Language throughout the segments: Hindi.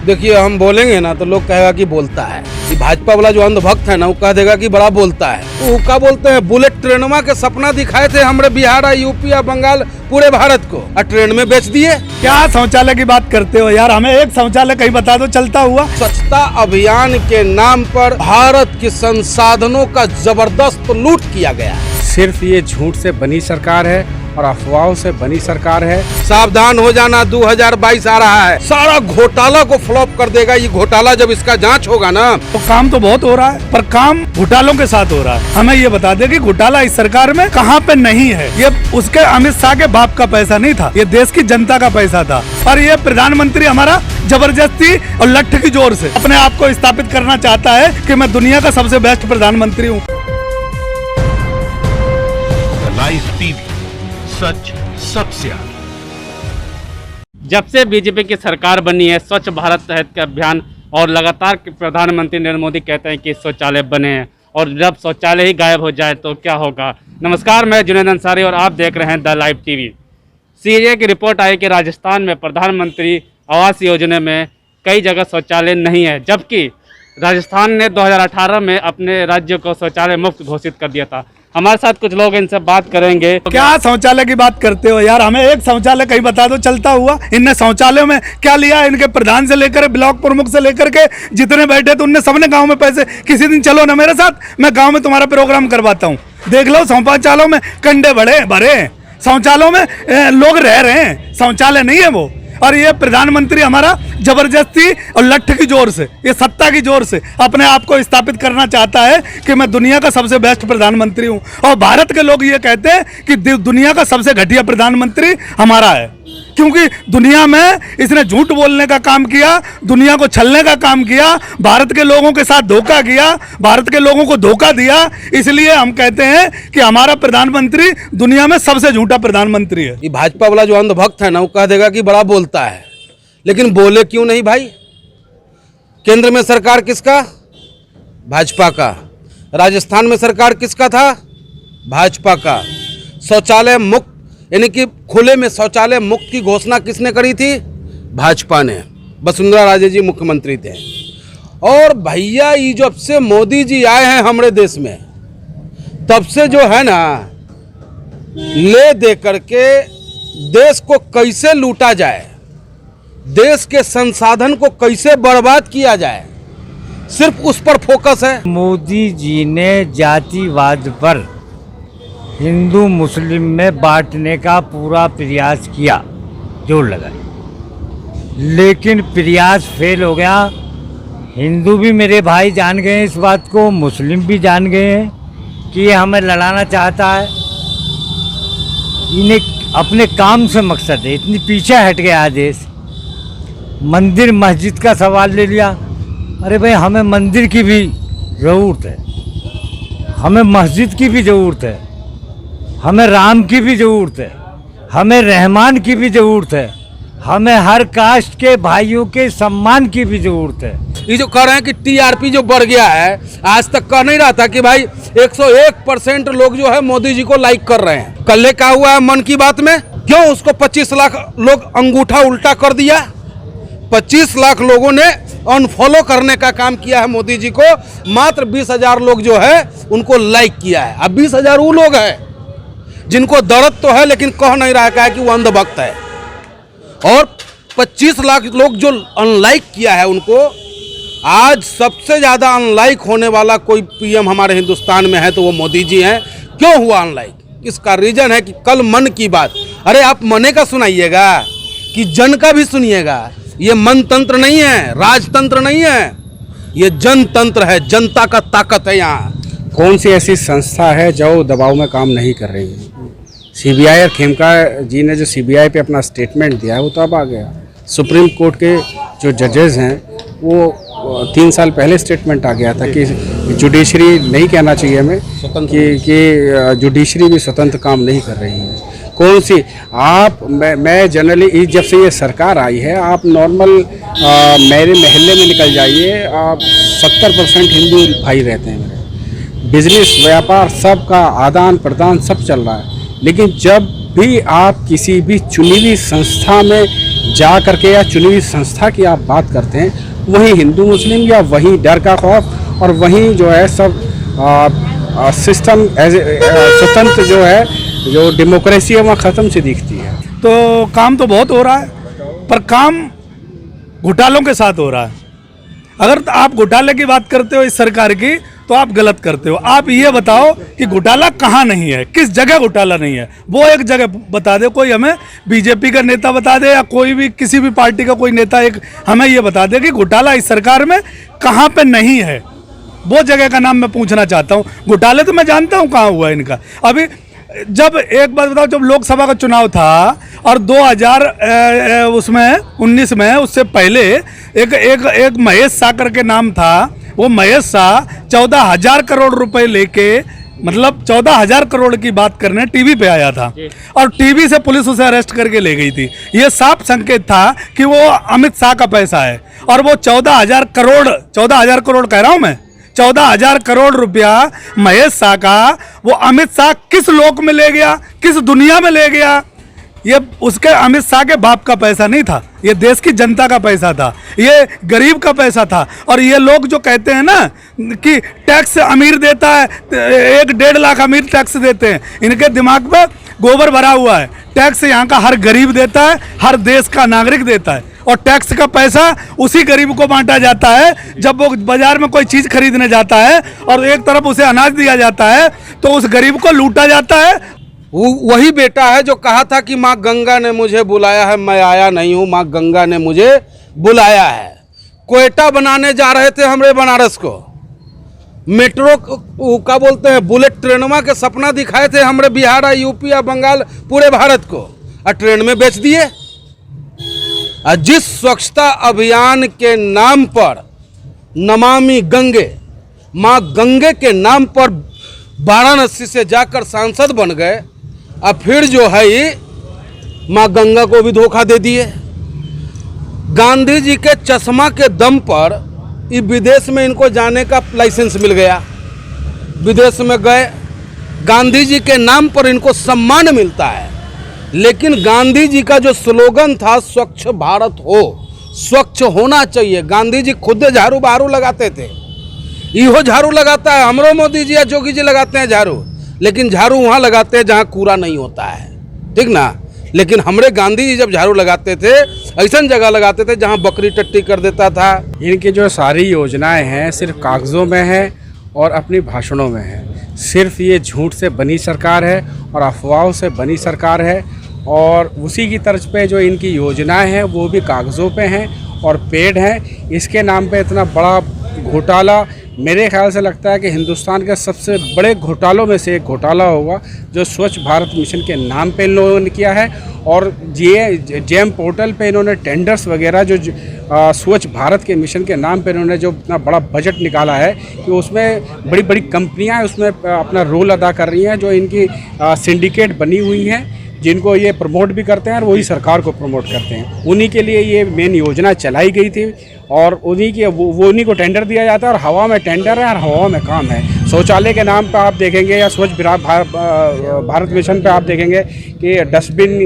देखिए, हम बोलेंगे ना तो लोग कहेगा कि बोलता है। ये भाजपा वाला जो अंधभक्त है ना, वो कह देगा कि बड़ा बोलता है। वो क्या बोलते हैं, बुलेट ट्रेनवा के सपना दिखाए थे हमारे बिहार, यूपी, बंगाल, पूरे भारत को, और ट्रेन में बेच दिए। क्या शौचालय की बात करते हो यार, हमें एक शौचालय कहीं बता दो चलता हुआ। स्वच्छता अभियान के नाम पर भारत के संसाधनों का जबरदस्त लूट किया गया। सिर्फ ये झूठ से बनी सरकार है और अफवाहों से बनी सरकार है। सावधान हो जाना, 2022 आ रहा है, सारा घोटाला को फ्लॉप कर देगा। ये घोटाला जब इसका जांच होगा ना, तो काम तो बहुत हो रहा है, पर काम घोटालों के साथ हो रहा है। हमें ये बता दे कि घोटाला इस सरकार में कहाँ पे नहीं है। ये उसके अमित शाह के बाप का पैसा नहीं था, ये देश की जनता का पैसा था। और ये प्रधानमंत्री हमारा जबरदस्ती और लठ की जोर से अपने आप को स्थापित करना चाहता है कि मैं दुनिया का सबसे बेस्ट प्रधानमंत्री हूँ। लाइव टीवी, सच सबसे आगे। जब से बीजेपी की सरकार बनी है, स्वच्छ भारत तहत का अभियान और लगातार प्रधानमंत्री नरेंद्र मोदी कहते हैं कि शौचालय बने हैं, और जब शौचालय ही गायब हो जाए तो क्या होगा। नमस्कार, मैं जुनैद अंसारी और आप देख रहे हैं द लाइव टीवी। सीए की रिपोर्ट आई कि राजस्थान में प्रधानमंत्री आवास योजना में कई जगह शौचालय नहीं है, जबकि राजस्थान ने 2018 में अपने राज्य को शौचालय मुक्त घोषित कर दिया था। हमारे साथ कुछ लोग इनसे बात करेंगे। क्या शौचालय की बात करते हो यार, हमें एक शौचालय कहीं बता दो चलता हुआ। इनने शौचालयों में क्या लिया, इनके प्रधान से लेकर ब्लॉक प्रमुख से लेकर के जितने बैठे थे उनने सबने गांव में पैसे। किसी दिन चलो ना मेरे साथ, मैं गांव में तुम्हारा प्रोग्राम करवाता हूँ। देख लो शौचालयों में कंडे भरे, शौचालयों में लोग रह रहे हैं, शौचालय नहीं है वो। और ये प्रधानमंत्री हमारा जबरदस्ती और लठ की जोर से, ये सत्ता की जोर से अपने आप को स्थापित करना चाहता है कि मैं दुनिया का सबसे बेस्ट प्रधानमंत्री हूँ। और भारत के लोग ये कहते हैं कि दुनिया का सबसे घटिया प्रधानमंत्री हमारा है, क्योंकि दुनिया में इसने झूठ बोलने का काम किया, दुनिया को छलने का काम किया, भारत के लोगों के साथ धोखा किया, भारत के लोगों को धोखा दिया। इसलिए हम कहते हैं कि हमारा प्रधानमंत्री दुनिया में सबसे झूठा प्रधानमंत्री है। ये भाजपा वाला जो अंधभक्त है ना, वो कह देगा कि बड़ा बोलता है, लेकिन बोले क्यों नहीं भाई। केंद्र में सरकार किसका? भाजपा का। राजस्थान में सरकार किसका था? भाजपा का। शौचालय मुक्त, यानी कि खुले में शौचालय मुक्त की घोषणा किसने करी थी? भाजपा ने। वसुंधरा राजे जी मुख्यमंत्री थे। और भैया, ये जब से मोदी जी आए हैं हमारे देश में, तब से जो है ना, ले दे करके देश को कैसे लूटा जाए, देश के संसाधन को कैसे बर्बाद किया जाए, सिर्फ उस पर फोकस है। मोदी जी ने जातिवाद पर हिंदू मुस्लिम में बांटने का पूरा प्रयास किया, जोर लगाया, लेकिन प्रयास फेल हो गया। हिंदू भी मेरे भाई जान गए हैं इस बात को, मुस्लिम भी जान गए हैं कि ये हमें लड़ाना चाहता है। इन्हें अपने काम से मकसद है, इतनी पीछे हट गया देश। मंदिर मस्जिद का सवाल ले लिया। अरे भाई, हमें मंदिर की भी ज़रूरत है, हमें मस्जिद की भी ज़रूरत है, हमें राम की भी ज़रूरत है, हमें रहमान की भी ज़रूरत है, हमें हर कास्ट के भाइयों के सम्मान की भी ज़रूरत है। ये जो कह रहे हैं कि टीआरपी जो बढ़ गया है, आज तक कह नहीं रहा था कि भाई 101% लोग जो है मोदी जी को लाइक कर रहे हैं। कल क्या हुआ है मन की बात में, क्यों उसको 25 लाख लोग अंगूठा उल्टा कर दिया। 25 लाख लोगों ने अनफॉलो करने का काम किया है मोदी जी को। मात्र 20,000 लोग जो है उनको लाइक किया है। अब 20,000 वो लोग हैं जिनको दर्द तो है, लेकिन कह नहीं रहा है कि वो अंधभक्त है। और 25 लाख लोग जो अनलाइक किया है उनको, आज सबसे ज़्यादा अनलाइक होने वाला कोई पीएम हमारे हिंदुस्तान में है तो वो मोदी जी हैं। क्यों हुआ अनलाइक? इसका रीजन है कि कल मन की बात, अरे आप मने का सुनाइएगा कि जन का भी सुनिएगा। ये मन तंत्र नहीं है, राजतंत्र नहीं है, ये जनतंत्र है, जनता का ताकत है। यहाँ कौन सी ऐसी संस्था है जो दबाव में काम नहीं कर रही है? सीबीआई और खेमका जी ने जो सीबीआई पे अपना स्टेटमेंट दिया है वो तो अब आ गया। सुप्रीम कोर्ट के जो जजेस हैं वो 3 साल पहले स्टेटमेंट आ गया था कि जुडिशरी नहीं कहना चाहिए हमें कि जुडिशरी भी स्वतंत्र काम नहीं कर रही है। कौन सी आप मैं जनरली जब से ये सरकार आई है, आप नॉर्मल मेरे मोहल्ले में निकल जाइए, आप 70% हिंदू भाई रहते हैं मेरे। बिजनेस व्यापार सबका आदान प्रदान सब चल रहा है। लेकिन जब भी आप किसी भी चुनी हुई संस्था में जा करके या चुनी हुई संस्था की आप बात करते हैं, वहीं हिंदू मुस्लिम या वहीं डर का खौफ और वहीं जो है सब सिस्टम एज स्वतंत्र जो है, जो डेमोक्रेसी है वहाँ ख़त्म सी दिखती है। तो काम तो बहुत हो रहा है, पर काम घोटालों के साथ हो रहा है। अगर आप घोटाले की बात करते हो इस सरकार की, तो आप गलत करते हो। आप ये बताओ कि घोटाला कहाँ नहीं है, किस जगह घोटाला नहीं है, वो एक जगह बता दे। कोई हमें बीजेपी का नेता बता दे या कोई भी किसी भी पार्टी का कोई नेता एक हमें ये बता दे कि घोटाला इस सरकार में कहाँ पे नहीं है, वो जगह का नाम मैं पूछना चाहता हूँ। घोटाले तो मैं जानता हूँ कहाँ हुआ है इनका। अभी जब एक बात बताओ, जब लोकसभा का चुनाव था और 2019 में, उससे पहले एक महेश शाह करके नाम था, वो महेश शाह 14,000 करोड़ रुपए लेके, मतलब 14,000 करोड़ की बात करने टीवी पे आया था और टीवी से पुलिस उसे अरेस्ट करके ले गई थी। ये साफ संकेत था कि वो अमित शाह का पैसा है। और वो 14,000 करोड़ कह रहा हूं मैं, 14,000 करोड़ रुपया महेश शाह का वो अमित शाह किस लोक में ले गया, किस दुनिया में ले गया? ये उसके अमित शाह के बाप का पैसा नहीं था, ये देश की जनता का पैसा था, ये गरीब का पैसा था। और ये लोग जो कहते हैं ना कि टैक्स अमीर देता है, 1-1.5 लाख अमीर टैक्स देते हैं, इनके दिमाग में गोबर भरा हुआ है। टैक्स यहाँ का हर गरीब देता है, हर देश का नागरिक देता है, और टैक्स का पैसा उसी गरीब को बांटा जाता है जब वो बाजार में कोई चीज़ खरीदने जाता है और एक तरफ उसे अनाज दिया जाता है तो उस गरीब को लूटा जाता है। वही बेटा है जो कहा था कि माँ गंगा ने मुझे बुलाया है, मैं आया नहीं हूँ, माँ गंगा ने मुझे बुलाया है। कोयटा बनाने जा रहे थे हमरे बनारस को, मेट्रो का बोलते हैं बुलेट ट्रेनवा के सपना दिखाए थे हमरे बिहार, यूपी या बंगाल, पूरे भारत को, और ट्रेन में बेच दिए। जिस स्वच्छता अभियान के नाम पर नमामि गंगे, माँ गंगे के नाम पर वाराणसी से जाकर सांसद बन गए, अब फिर जो है ये माँ गंगा को भी धोखा दे दिए। गांधी जी के चश्मा के दम पर ये विदेश में इनको जाने का लाइसेंस मिल गया, विदेश में गए, गांधी जी के नाम पर इनको सम्मान मिलता है। लेकिन गांधी जी का जो स्लोगन था स्वच्छ भारत हो, स्वच्छ होना चाहिए, गांधी जी खुद झाड़ू बहारू लगाते थे, इहो झाड़ू लगाता है, हमरो मोदी जी या जोगी जी लगाते हैं झाड़ू, लेकिन झाड़ू वहाँ लगाते हैं जहाँ कूड़ा नहीं होता है, ठीक ना। लेकिन हमरे गांधी जी जब झाड़ू लगाते थे ऐसा जगह लगाते थे जहाँ बकरी टट्टी कर देता था। इनकी जो सारी योजनाएं हैं सिर्फ कागज़ों में है और अपनी भाषणों में है। सिर्फ ये झूठ से बनी सरकार है और अफवाहों से बनी सरकार है, और उसी की तर्ज पे जो इनकी योजनाएं हैं वो भी कागज़ों पे हैं और पेड हैं। इसके नाम पे इतना बड़ा घोटाला मेरे ख्याल से लगता है कि हिंदुस्तान के सबसे बड़े घोटालों में से एक घोटाला होगा जो स्वच्छ भारत मिशन के नाम पे इन लोगों ने किया है। और ये जेम पोर्टल पे इन्होंने टेंडर्स वगैरह जो स्वच्छ भारत के मिशन के नाम पे इन्होंने जो इतना बड़ा बजट निकाला है कि उसमें बड़ी बड़ी कंपनियां उसमें अपना रोल अदा कर रही हैं, जो इनकी सिंडिकेट बनी हुई हैं, जिनको ये प्रमोट भी करते हैं और वही सरकार को प्रमोट करते हैं। उन्हीं के लिए ये मेन योजना चलाई गई थी और उन्हीं के वो उन्हीं को टेंडर दिया जाता है और हवा में टेंडर है और हवा में काम है। शौचालय के नाम पर आप देखेंगे या स्वच्छ भारत मिशन पे आप देखेंगे कि डस्टबिन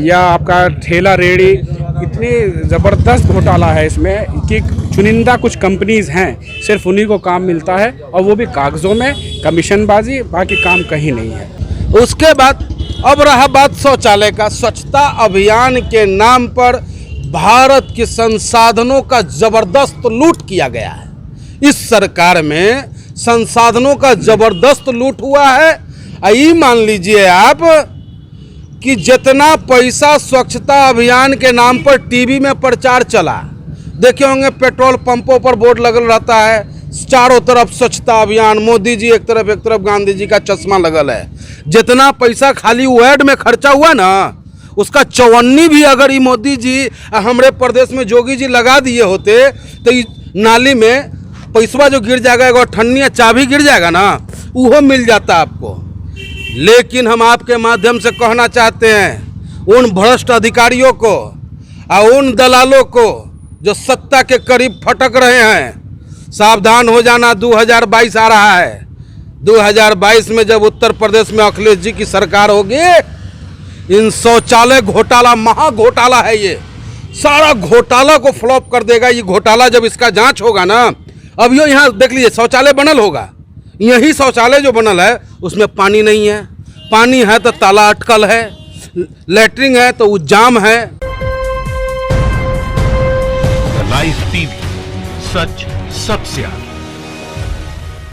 या आपका ठेला रेहड़ी, इतनी ज़बरदस्त घोटाला है इसमें कि चुनिंदा कुछ कंपनीज़ हैं, सिर्फ उन्हीं को काम मिलता है और वो भी कागज़ों में, कमीशनबाजी, बाकी काम कहीं नहीं है। उसके बाद अब रहा बात शौचालय का। स्वच्छता अभियान के नाम पर भारत के संसाधनों का जबरदस्त लूट किया गया है। इस सरकार में संसाधनों का जबरदस्त लूट हुआ है। यही मान लीजिए आप कि जितना पैसा स्वच्छता अभियान के नाम पर टीवी में प्रचार चला, देखे होंगे पेट्रोल पंपों पर बोर्ड लगल रहता है, चारों तरफ स्वच्छता अभियान, मोदी जी एक तरफ गांधी जी का चश्मा लगल है। जितना पैसा खाली ऐड में खर्चा हुआ ना, उसका 54 भी अगर ये मोदी जी हमारे प्रदेश में जोगी जी लगा दिए होते तो नाली में पैसा जो गिर जाएगा, एगो ठन्नी चाबी गिर जाएगा ना, वो मिल जाता आपको। लेकिन हम आपके माध्यम से कहना चाहते हैं उन भ्रष्ट अधिकारियों को और उन दलालों को जो सत्ता के करीब फटक रहे हैं, सावधान हो जाना। 2022 आ रहा है। 2022 में जब उत्तर प्रदेश में अखिलेश जी की सरकार होगी, इन शौचालय घोटाला, महा घोटाला है ये, सारा घोटाला को फ्लॉप कर देगा। ये घोटाला जब इसका जांच होगा ना, अब यो यहाँ देख लीजिए शौचालय बनल होगा, यही शौचालय जो बनल है उसमें पानी नहीं है, पानी है तो ताला अटकल है, लैट्रिन है तो वो जाम है। लाइव टीवी, सच सबसे आगे।